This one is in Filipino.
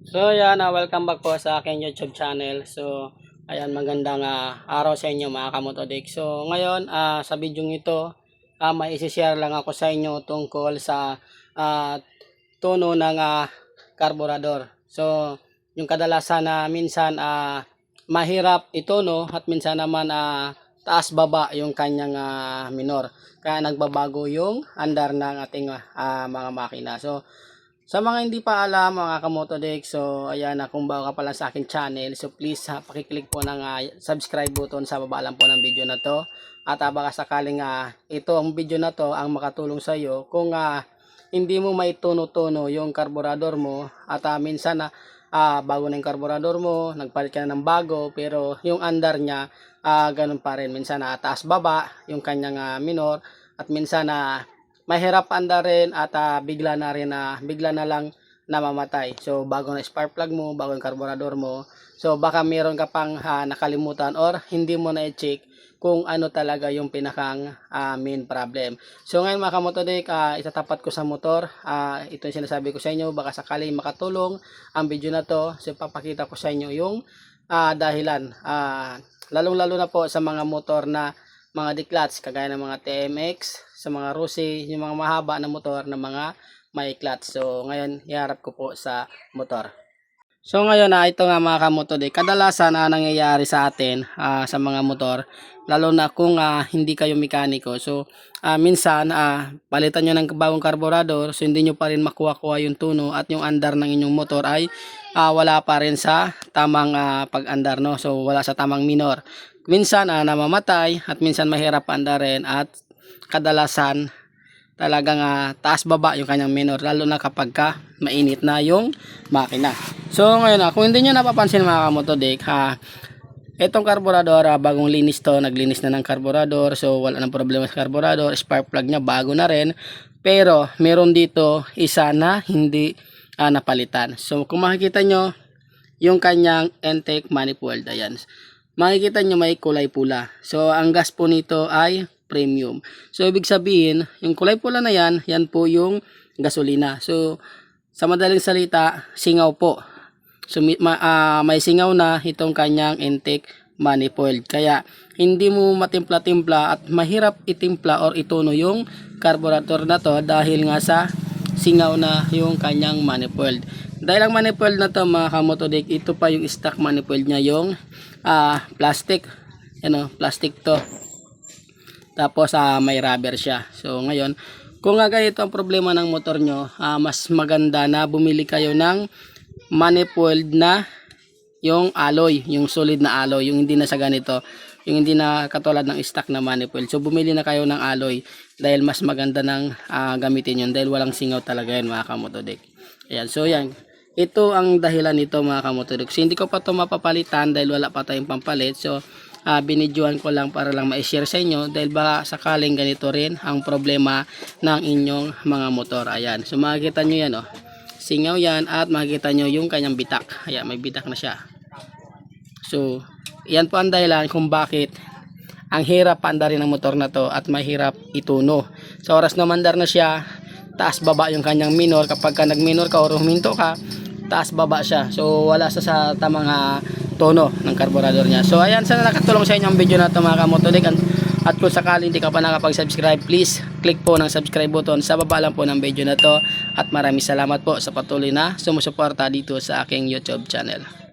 So ayan, welcome back po sa aking YouTube channel. So ayan, magandang araw sa inyo mga kamotodik. So ngayon sa video ito, may isi-share lang ako sa inyo tungkol sa tono ng karburador. So yung kadalasan na minsan mahirap itono at minsan naman taas baba yung kanyang minor. Kaya nagbabago yung andar ng ating mga makina. So sa mga hindi pa alam mga kamotodik, so ayan kung bago ka pa lang sa akin channel, so please pakiclick po ng subscribe button sa baba lang po ng video na to. At baka sakaling ito ang video na to ang makatulong sa iyo kung hindi mo maituno-tuno yung karburador mo at minsan bago na yung karburador mo, nagpalit ka na ng bago pero yung andar niya ganun pa rin. Minsan taas baba yung kanyang minor at minsan mahirap andarin at bigla na lang namamatay. So bago na spark plug mo, bago yung karburador mo, so baka meron ka pang nakalimutan or hindi mo na i-check kung ano talaga yung pinakang main problem. So ngayon mga kamotodik, itatapat ko sa motor, ito yung sinasabi ko sa inyo, baka sakaling makatulong ang video na to. So papakita ko sa inyo yung dahilan, lalong lalo na po sa mga motor na mga declats kagaya ng mga TMX, sa mga Rossi, yung mga mahaba na motor na mga may clutch. So ngayon iharap ko po sa motor. So ngayon ito nga mga kamotodik, kadalasan nangyayari sa atin sa mga motor, lalo na kung hindi kayo mekaniko. So minsan palitan nyo ng bagong karburador, so hindi nyo pa rin makuha-kuha yung tuno at yung andar ng inyong motor ay wala pa rin sa tamang pag-andar, no? So wala sa tamang minor. Minsan namamatay at minsan mahirap andarin at kadalasan talagang taas baba yung kanyang minor, lalo na kapag mainit na yung makina. So ngayon kung hindi nyo napapansin mga kamotodik, itong karburador bagong linis to, naglinis na ng karburador, so wala nang problema sa karburador. Spark plug niya bago na rin, pero meron dito isa na hindi napalitan. So kung makikita nyo yung kanyang intake manifold, ayan, makikita nyo may kulay pula. So ang gas po nito ay premium. So ibig sabihin, yung kulay pula na yan po yung gasolina. So sa madaling salita, singaw po. So may singaw na itong kanyang intake manifold. Kaya hindi mo matimpla-timpla at mahirap itimpla or ituno yung carburetor na to dahil nga sa singaw na yung kanyang manifold. Dahil ang manifold na to mga kamotodik, ito pa yung stock manifold niya, yung plastic. Plastic to. Tapos may rubber siya. So ngayon, kung ganito ang problema ng motor nyo, mas maganda na bumili kayo ng manifold na yung alloy, yung solid na alloy, yung hindi na sa ganito, yung hindi na katulad ng stock na manifold. So bumili na kayo ng alloy dahil mas maganda ng gamitin yun dahil walang singaw talaga yun mga kamotodik. Ayan, so yan. Ito ang dahilan nito mga kamotodik. So hindi ko pa ito mapapalitan dahil wala pa tayong pampalit. So binidyoan ko lang para lang ma-share sa inyo dahil baka sakaling ganito rin ang problema ng inyong mga motor. Ayan, so makikita nyo yan, singaw yan at makikita nyo yung kanyang bitak. Ayan, may bitak na siya. So yan po ang dahilan kung bakit ang hirap paandarin ng motor na to at mahirap ituno. Sa oras na mandar na siya, taas baba yung kanyang minor. Kapag ka nag minor ka o huminto ka, taas baba siya. So wala sa tamang tono ng karburador niya. So ayan, sana nakatulong sa inyo ang video na ito mga kamotodik. At kung sakali hindi ka pa nakapag-subscribe, please click po ng subscribe button sa baba lang po ng video na to. At maraming salamat po sa patuloy na sumusuporta dito sa aking YouTube channel.